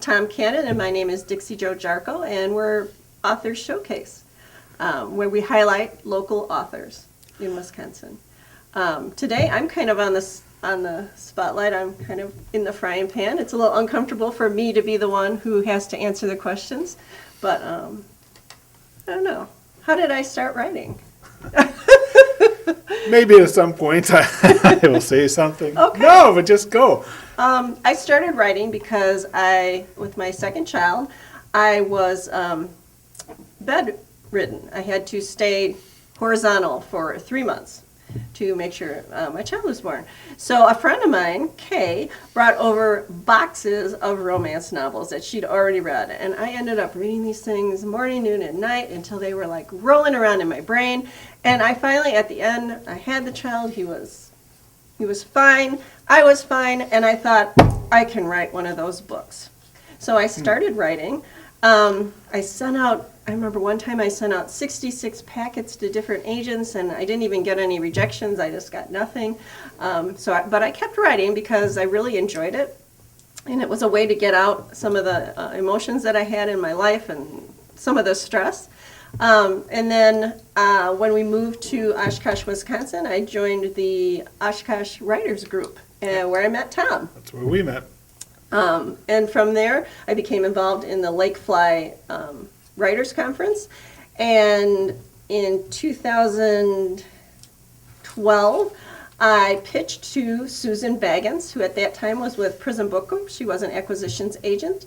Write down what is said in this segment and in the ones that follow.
Tom Cannon, and my name is Dixie Jarchow, and we're Authors Showcase, where we highlight local authors in Wisconsin. Today, I'm kind of on the spotlight. I'm kind of in the frying pan. It's a little uncomfortable for me to be the one who has to answer the questions, but I don't know. How did I start writing? Maybe at some point I will say something. Okay. No, but just go. I started writing because with my second child, I was bedridden. I had to stay horizontal for 3 months to make sure my child was born. So a friend of mine, Kay, brought over boxes of romance novels that she'd already read. And I ended up reading these things morning, noon, and night until they were like rolling around in my brain. And I finally, at the end, I had the child. He was fine. I was fine. And I thought, I can write one of those books. So I started writing. I remember one time I sent out 66 packets to different agents, and I didn't even get any rejections. I just got nothing. But I kept writing because I really enjoyed it, and it was a way to get out some of the emotions that I had in my life and some of the stress. And then when we moved to Oshkosh, Wisconsin, I joined the Oshkosh Writers Group, where I met Tom. That's where we met. And from there, I became involved in the Lake Fly Writers Conference. And in 2012, I pitched to Susan Baggins, who at that time was with Prism Book Group. She was an acquisitions agent.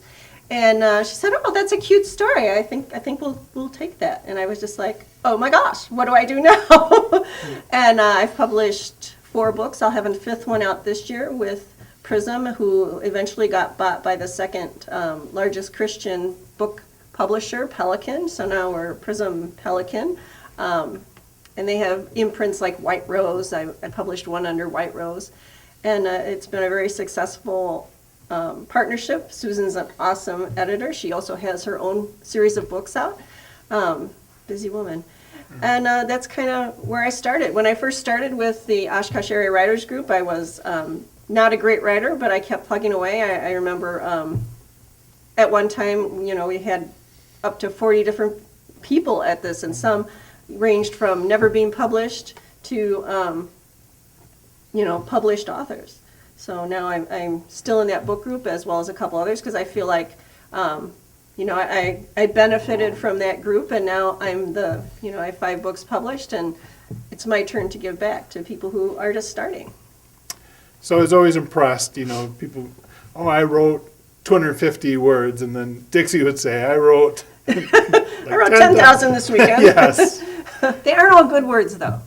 And she said, "Oh, that's a cute story. I think we'll take that." And I was just like, "Oh my gosh, what do I do now?" And I've published 4 books. I'll have a 5th one out this year with Prism, who eventually got bought by the second largest Christian book publisher, Pelican. So now we're Prism Pelican. And they have imprints like White Rose. I published one under White Rose. And it's been a very successful partnership. Susan's an awesome editor. She also has her own series of books out. Busy woman. And that's kind of where I started. When I first started with the Oshkosh Area Writers Group, I was not a great writer, but I kept plugging away. I remember at one time, we had up to 40 different people at this, and some ranged from never being published to, published authors. So now I'm still in that book group as well as a couple others because I feel like, I benefited from that group, and now I have 5 books published, and it's my turn to give back to people who are just starting. So I was always impressed, people, I wrote 250 words, and then Dixie would say, I wrote like I wrote 10,000 this weekend. Yes. They aren't all good words, though.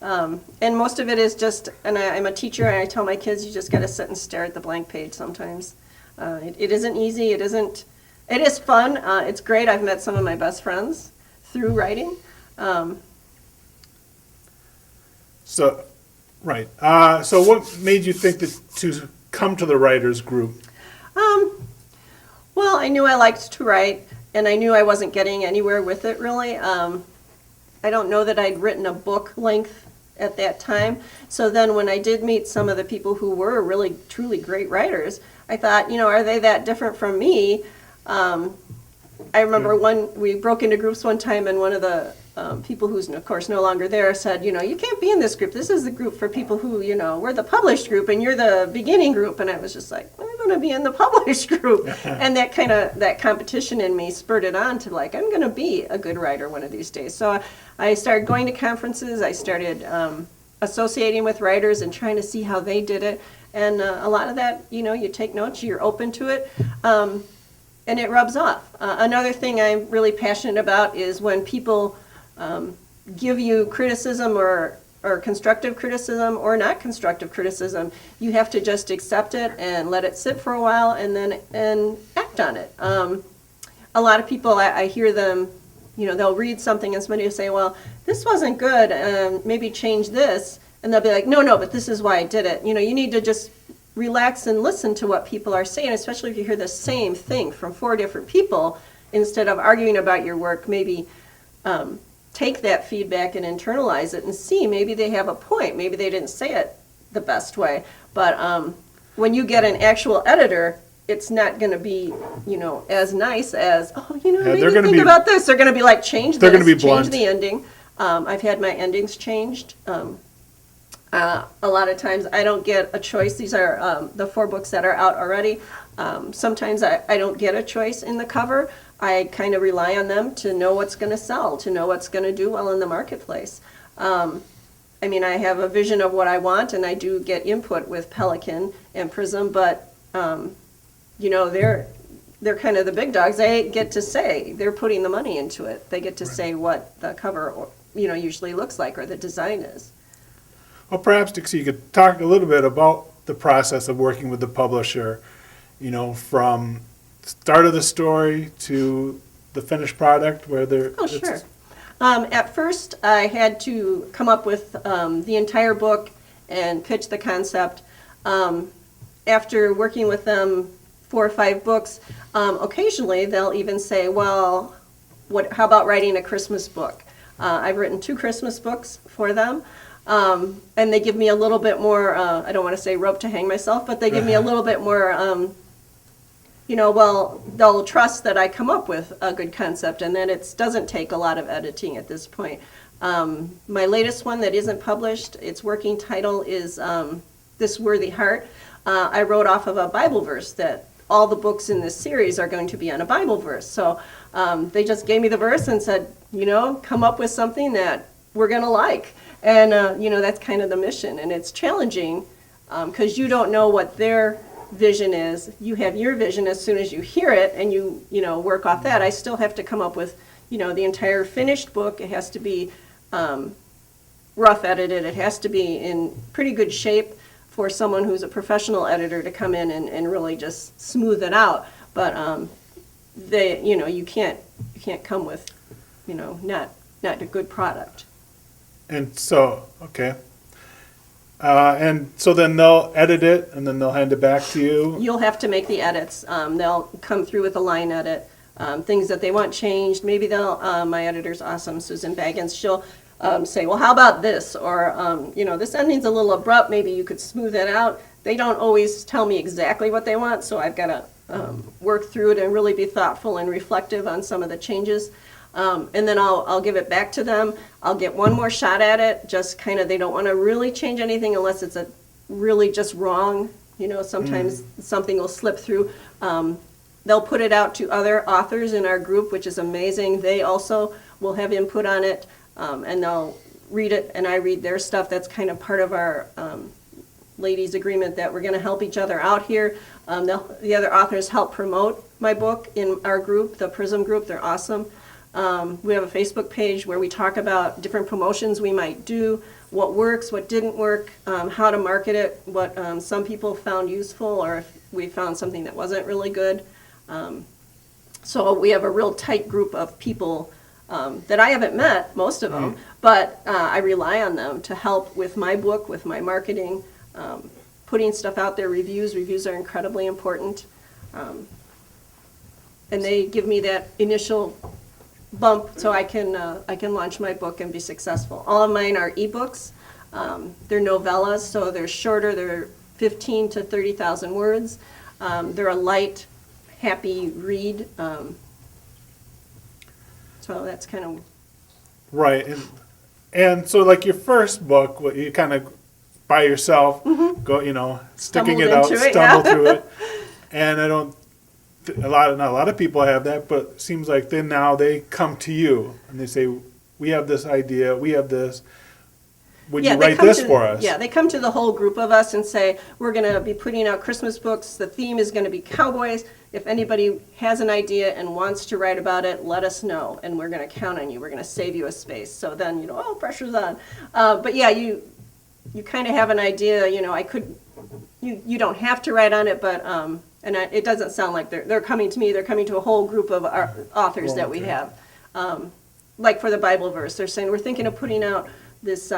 And most of it is just, and I'm a teacher, and I tell my kids, you just got to sit and stare at the blank page sometimes. It isn't easy. It is fun. It's great. I've met some of my best friends through writing. So what made you think to come to the writers group? Well, I knew I liked to write, and I knew I wasn't getting anywhere with it, really. I don't know that I'd written a book length at that time. So then when I did meet some of the people who were really, truly great writers, I thought, are they that different from me? I remember we broke into groups one time, and one of the people who's, of course, no longer there said, you can't be in this group. This is the group for people who, we're the published group, and you're the beginning group. And I was just like, I'm going to be in the published group. And that competition in me spurred it on to like, I'm going to be a good writer one of these days. So I started going to conferences. I started associating with writers and trying to see how they did it. And a lot of that, you take notes, you're open to it. And it rubs off. Another thing I'm really passionate about is when people give you criticism or constructive criticism or not constructive criticism, you have to just accept it and let it sit for a while and act on it. A lot of people, I hear them, they'll read something and somebody will say, well, this wasn't good, maybe change this. And they'll be like, no, but this is why I did it. You need to just relax and listen to what people are saying, especially if you hear the same thing from 4 different people. Instead of arguing about your work, maybe take that feedback and internalize it and see maybe they have a point. Maybe they didn't say it the best way. But when you get an actual editor it's not going to be, as nice as, Yeah, maybe they're gonna think be- about this. They're going to be like, change They're this, gonna be change blunt. the ending. I've had my endings changed. A lot of times I don't get a choice. These are the 4 books that are out already. Sometimes I don't get a choice in the cover. I kind of rely on them to know what's going to sell, to know what's going to do well in the marketplace. I have a vision of what I want, and I do get input with Pelican and Prism, but they're kind of the big dogs. They get to say, they're putting the money into it. They get to say what the cover usually looks like, or the design is. Well, perhaps, Dixie, you could talk a little bit about the process of working with the publisher, from start of the story to the finished product where they're... Oh, sure. At first, I had to come up with the entire book and pitch the concept. After working with them 4 or 5 books, occasionally they'll even say, well, how about writing a Christmas book? I've written 2 Christmas books for them. And they give me a little bit more, I don't want to say rope to hang myself, but they give me a little bit more, they'll trust that I come up with a good concept and that it doesn't take a lot of editing at this point. My latest one that isn't published, its working title is This Worthy Heart. I wrote off of a Bible verse that all the books in this series are going to be on a Bible verse. So they just gave me the verse and said, come up with something that we're going to like. And, that's kind of the mission. And it's challenging because you don't know what their vision is. You have your vision as soon as you hear it and you work off that. I still have to come up with, the entire finished book. It has to be rough edited. It has to be in pretty good shape for someone who's a professional editor to come in and really just smooth it out. But you can't come with, not a good product. And so, okay. And so then they'll edit it, and then they'll hand it back to you? You'll have to make the edits. They'll come through with a line edit, things that they want changed. Maybe my editor's awesome, Susan Baggins. She'll say, well, how about this? Or, this ending's a little abrupt. Maybe you could smooth that out. They don't always tell me exactly what they want, so I've got to work through it and really be thoughtful and reflective on some of the changes. And then I'll give it back to them. I'll get one more shot at it, just kind of, they don't want to really change anything unless it's really just wrong. Sometimes something will slip through. They'll put it out to other authors in our group, which is amazing. They also will have input on it, and they'll read it, and I read their stuff. That's kind of part of our ladies' agreement that we're going to help each other out here. The other authors help promote my book in our group, the Prism group. They're awesome. We have a Facebook page where we talk about different promotions we might do, what works, what didn't work, how to market it, what some people found useful, or if we found something that wasn't really good. So we have a real tight group of people that I haven't met, most of them, but I rely on them to help with my book, with my marketing, putting stuff out there, reviews. Reviews are incredibly important. And they give me that initial bump so I can launch my book and be successful. All of mine are ebooks. They're novellas, so they're shorter. They're 15 to 30,000 words. They're a light, happy read. So that's kind of Right. And so like your first book, what you kind of by yourself go, sticking it out, stumble through it. And not a lot of people have that, but it seems like then now they come to you and they say, we have this idea, we have this. Would you write this for us? Yeah, they come to the whole group of us and say, we're going to be putting out Christmas books. The theme is going to be cowboys. If anybody has an idea and wants to write about it, let us know, and we're going to count on you. We're going to save you a space. So then, pressure's on. But yeah, you kind of have an idea. You don't have to write on it, but it doesn't sound like they're coming to me. They're coming to a whole group of our authors that we have. Like for the Bible verse, they're saying, we're thinking of putting out this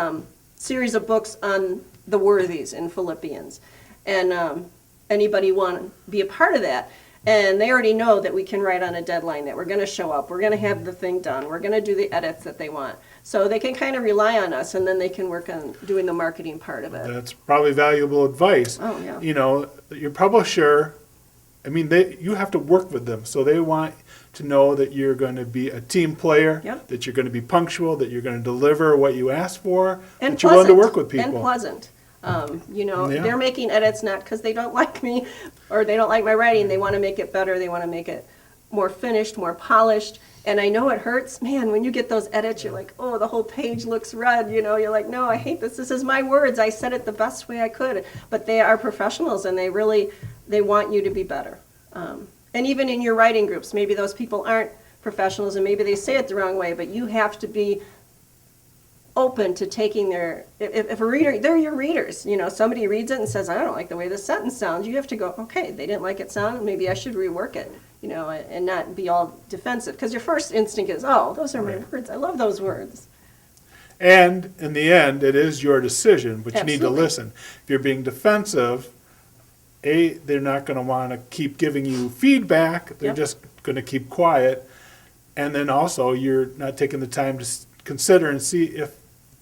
series of books on the worthies in Philippians. And anybody want to be a part of that? And they already know that we can write on a deadline, that we're going to show up, we're going to have the thing done, we're going to do the edits that they want. So they can kind of rely on us, and then they can work on doing the marketing part of it. That's probably valuable advice. Oh, yeah. Your publisher I mean, you have to work with them, so they want to know that you're going to be a team player, Yep. that you're going to be punctual, that you're going to deliver what you ask for, And that you're willing to pleasant, work with people. And pleasant. Yeah. They're making edits not because they don't like me or they don't like my writing. They want to make it better. They want to make it more finished, more polished. And I know it hurts. Man, when you get those edits, you're like, oh, the whole page looks red. You're like, no, I hate this. This is my words. I said it the best way I could. But they are professionals, and they want you to be better. And even in your writing groups, maybe those people aren't professionals and maybe they say it the wrong way, but you have to be open to taking if a reader, they're your readers. Somebody reads it and says, I don't like the way this sentence sounds. You have to go, okay, they didn't like it sound, maybe I should rework it, and not be all defensive. Because your first instinct is, oh, those are my words. I love those words. And in the end, it is your decision, but you need to Absolutely. listen. If you're being defensive, they're not going to want to keep giving you feedback. They're Yep. just going to keep quiet. And then also, you're not taking the time to consider and see if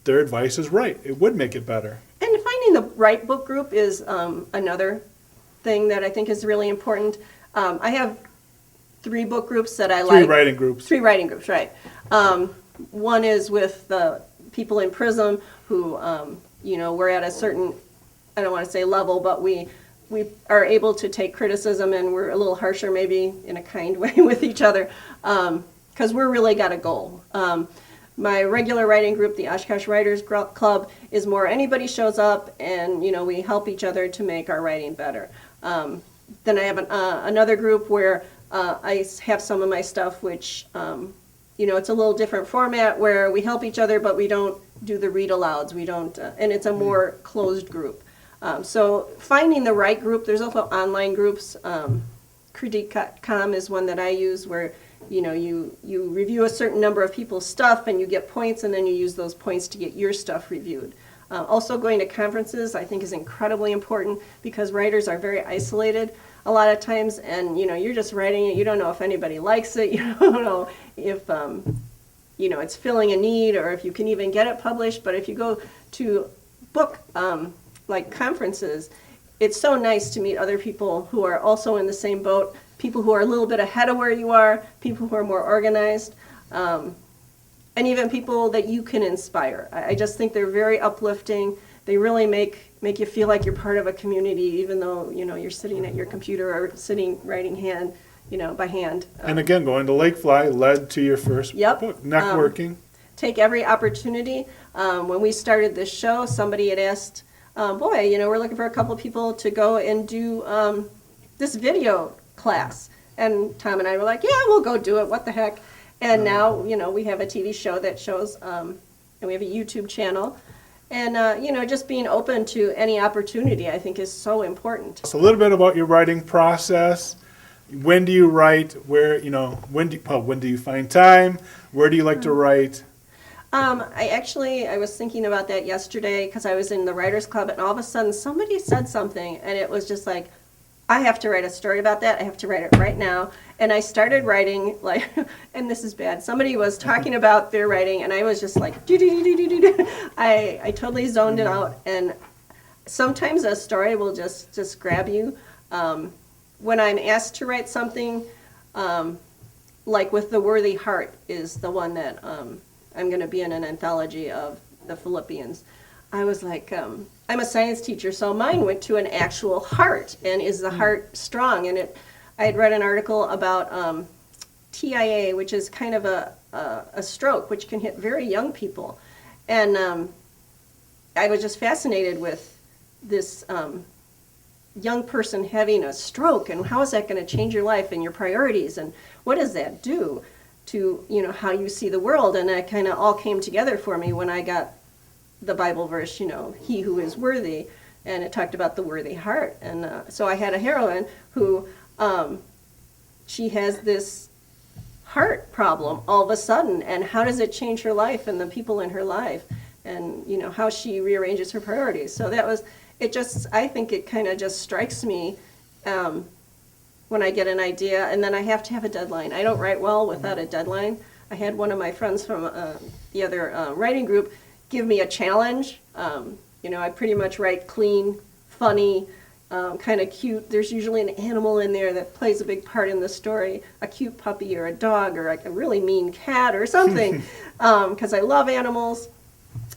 their advice is right. It would make it better. And finding the right book group is another thing that I think is really important. I have 3 book groups that I like. 3 writing groups. 3 writing groups, right. One is with the people in PRISM who, we're at a certain, I don't want to say level, but we are able to take criticism, and we're a little harsher maybe in a kind way with each other because we're really got a goal. My regular writing group, the Oshkosh Writers Club, is more anybody shows up and, we help each other to make our writing better. Then I have another group where I have some of my stuff which, it's a little different format where we help each other, but we don't do the read alouds. We don't, and it's a more closed group. So finding the right group, there's also online groups. Critique.com is one that I use where, you review a certain number of people's stuff and you get points, and then you use those points to get your stuff reviewed. Also going to conferences I think is incredibly important because writers are very isolated a lot of times, and you're just writing it. You don't know if anybody likes it. You don't know if it's filling a need or if you can even get it published. But if you go to book like conferences, it's so nice to meet other people who are also in the same boat, people who are a little bit ahead of where you are, people who are more organized, and even people that you can inspire. I just think they're very uplifting. They really make you feel like you're part of a community, even though you're sitting at your computer or sitting writing by hand. And again, going to Lakefly led to your first Yep. book, networking. Take every opportunity. When we started this show, somebody had asked, we're looking for a couple people to go and do this video class. And Tom and I were like, yeah, we'll go do it. What the heck? And now, we have a TV show that shows, and we have a YouTube channel. And, just being open to any opportunity, I think, is so important. So a little bit about your writing process. When do you write? Where, when do you find time? Where do you like to write? I was thinking about that yesterday because I was in the Writers Club, and all of a sudden somebody said something, and it was just like, I have to write a story about that. I have to write it right now. And I started writing, and this is bad. Somebody was talking about their writing, and I was just like, do. I totally zoned it out. And sometimes a story will just grab you. When I'm asked to write something, like with The Worthy Heart is the one that I'm going to be in an anthology of the Philippians. I was like, I'm a science teacher, so mine went to an actual heart, and is the heart strong? And I had read an article about TIA, which is kind of a stroke, which can hit very young people. And I was just fascinated with this young person having a stroke, and how is that going to change your life and your priorities, and what does that do to how you see the world? And that kind of all came together for me when I got the Bible verse, he who is worthy, and it talked about the worthy heart. And so I had a heroine who, she has this heart problem all of a sudden, and how does it change her life and the people in her life, and how she rearranges her priorities. So that was, I think it kind of just strikes me when I get an idea, and then I have to have a deadline. I don't write well without a deadline. I had one of my friends from the other writing group give me a challenge. I pretty much write clean, funny, kind of cute. There's usually an animal in there that plays a big part in the story, a cute puppy or a dog or like a really mean cat or something, because I love animals,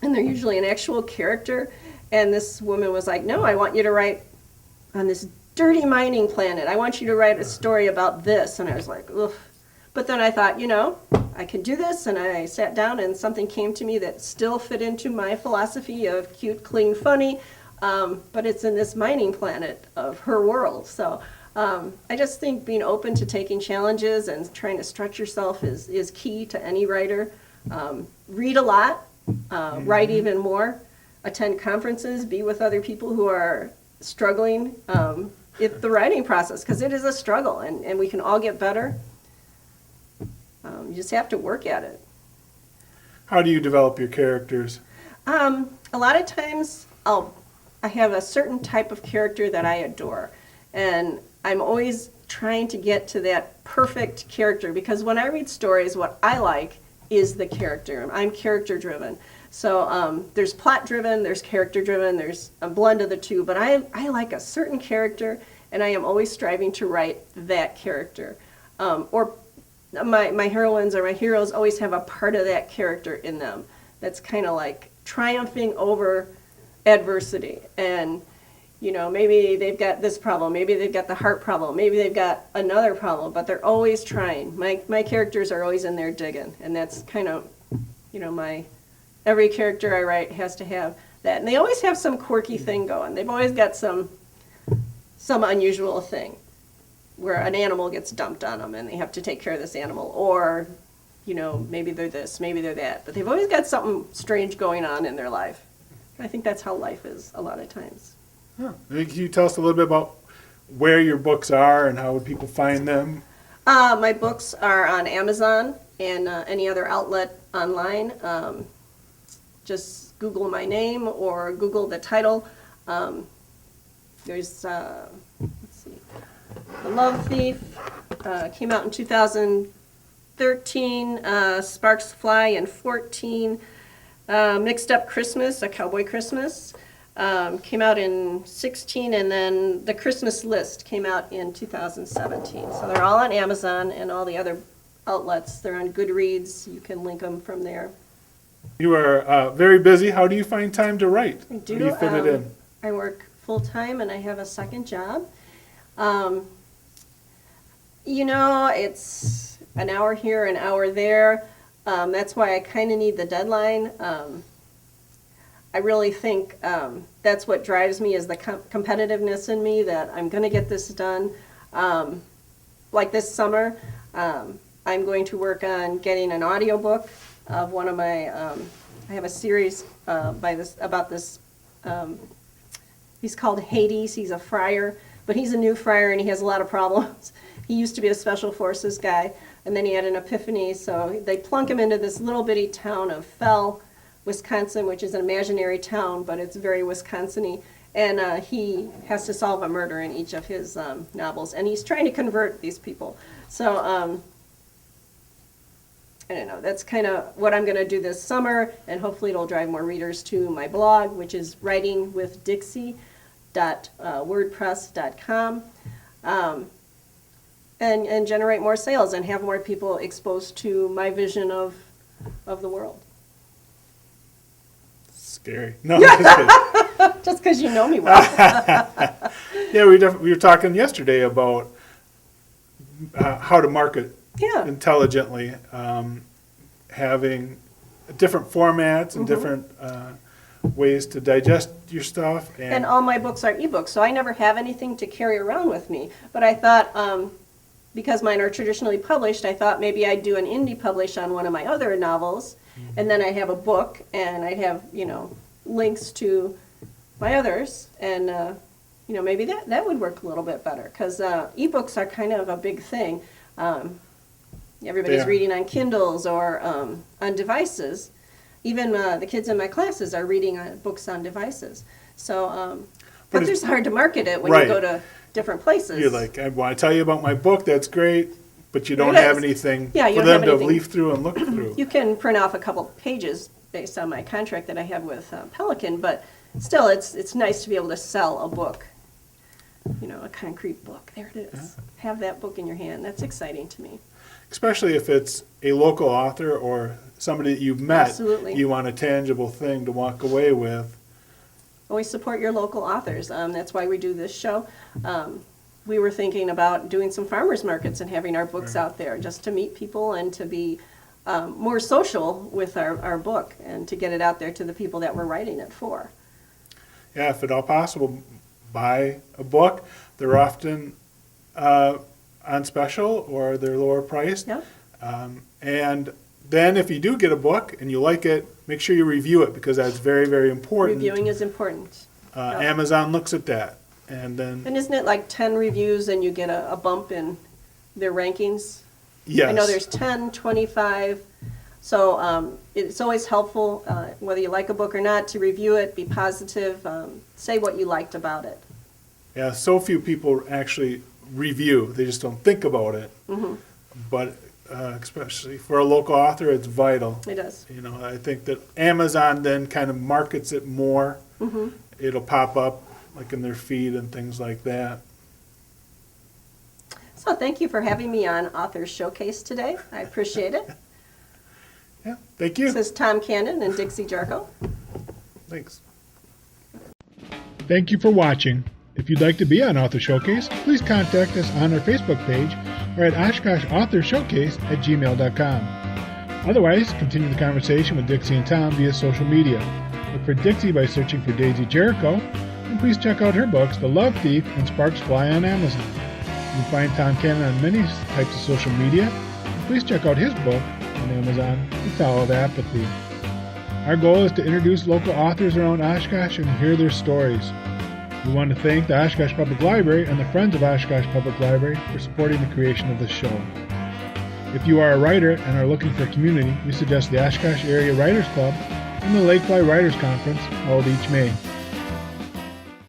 and they're usually an actual character. And this woman was like, no, I want you to write on this dirty mining planet. I want you to write a story about this. And I was like, ugh. But then I thought, I can do this, and I sat down and something came to me that still fit into my philosophy of cute, clean, funny, but it's in this mining planet of her world. So I just think being open to taking challenges and trying to stretch yourself is key to any writer. Read a lot, write even more, attend conferences, be with other people who are struggling with the writing process, because it is a struggle, and we can all get better. You just have to work at it. How do you develop your characters? A lot of times I have a certain type of character that I adore, and I'm always trying to get to that perfect character, because when I read stories, what I like is the character. I'm character driven. So there's plot driven, there's character driven, there's a blend of the two, but I like a certain character, and I am always striving to write that character. Or my heroines or my heroes always have a part of that character in them that's kind of like triumphing over adversity. And maybe they've got this problem, maybe they've got the heart problem, maybe they've got another problem, but they're always trying. My characters are always in there digging, and that's kind of every character I write has to have that. And they always have some quirky thing going. They've always got some unusual thing where an animal gets dumped on them and they have to take care of this animal, or maybe they're this, maybe they're that, but they've always got something strange going on in their life. I think that's how life is a lot of times. Huh. Can you tell us a little bit about where your books are and how would people find them? My books are on Amazon and any other outlet online. Just Google my name or Google the title. There's, let's see, The Love Thief came out in 2013, Sparks Fly in 14, Mixed Up Christmas, A Cowboy Christmas, came out in 16, and then The Christmas List came out in 2017. So they're all on Amazon and all the other outlets. They're on Goodreads. You can link them from there. You are very busy. How do you find time to write? I do. How do you fit it in? I work full-time and I have a second job. It's an hour here, an hour there. That's why I kind of need the deadline. I really think that's what drives me, is the competitiveness in me, that I'm going to get this done. Like this summer, I'm going to work on getting an audiobook of one of my, I have a series about this, he's called Hades. He's a friar, but he's a new friar and he has a lot of problems. He used to be a special forces guy, and then he had an epiphany, so they plunk him into this little bitty town of Fell, Wisconsin, which is an imaginary town, but it's very Wisconsin-y, and he has to solve a murder in each of his novels, and he's trying to convert these people. So I don't know, that's kind of what I'm going to do this summer, and hopefully it'll drive more readers to my blog, which is writingwithdixie.wordpress.com, and generate more sales and have more people exposed to my vision of the world. Scary. No, I'm just kidding. Just because you know me well. Yeah, we were talking yesterday about how to market intelligently, having different formats and different ways to digest your stuff. And all my books are ebooks, so I never have anything to carry around with me. But I thought, because mine are traditionally published, I thought maybe I'd do an indie publish on one of my other novels, and then I'd have a book, and I'd have, links to my others, and, maybe that would work a little bit better, because ebooks are kind of a big thing. Everybody's reading on Kindles or on devices. Even the kids in my classes are reading books on devices. So, but it's hard to market it when you go to different places. You're like, I want to tell you about my book, that's great, but you don't have anything for them to leaf through and look through. You can print off a couple pages based on my contract that I have with Pelican, but still, it's nice to be able to sell a book. a concrete book. There it is. Have that book in your hand. That's exciting to me. Especially if it's a local author or somebody that you've met. Absolutely. You want a tangible thing to walk away with. Always support your local authors. That's why we do this show. We were thinking about doing some farmers markets and having our books out there just to meet people and to be more social with our book and to get it out there to the people that we're writing it for. Yeah, if at all possible, buy a book. They're often on special or they're lower priced. Yeah. And then if you do get a book and you like it, make sure you review it because that's very, very important. Reviewing is important. Yep. Amazon looks at that. And isn't it like 10 reviews and you get a bump in their rankings? yes. I know there's 10, 25. So it's always helpful, whether you like a book or not, to review it, be positive, say what you liked about it. Yeah, so few people actually review. They just don't think about it. Mm-hmm. But especially for a local author, it's vital. It does. I think that Amazon then kind of markets it more. Mm-hmm. It'll pop up like in their feed and things like that. So thank you for having me on Authors Showcase today. I appreciate it. Yeah, thank you. This is Tom Cannon and Dixie Jarchow. Thanks. Thank you for watching. If you'd like to be on Author Showcase, please contact us on our Facebook page or at oshkoshauthorshowcase@gmail.com. Otherwise, continue the conversation with Dixie and Tom via social media. Look for Dixie by searching for Dixie Jarchow, and please check out her books, The Love Thief and Sparks Fly, on Amazon. You can find Tom Cannon on many types of social media, and please check out his book on Amazon, The Foul of Apathy. Our goal is to introduce local authors around Oshkosh and hear their stories. We want to thank the Oshkosh Public Library and the Friends of Oshkosh Public Library for supporting the creation of this show. If you are a writer and are looking for a community, we suggest the Oshkosh Area Writers Club and the Lakefly Writers Conference held each May.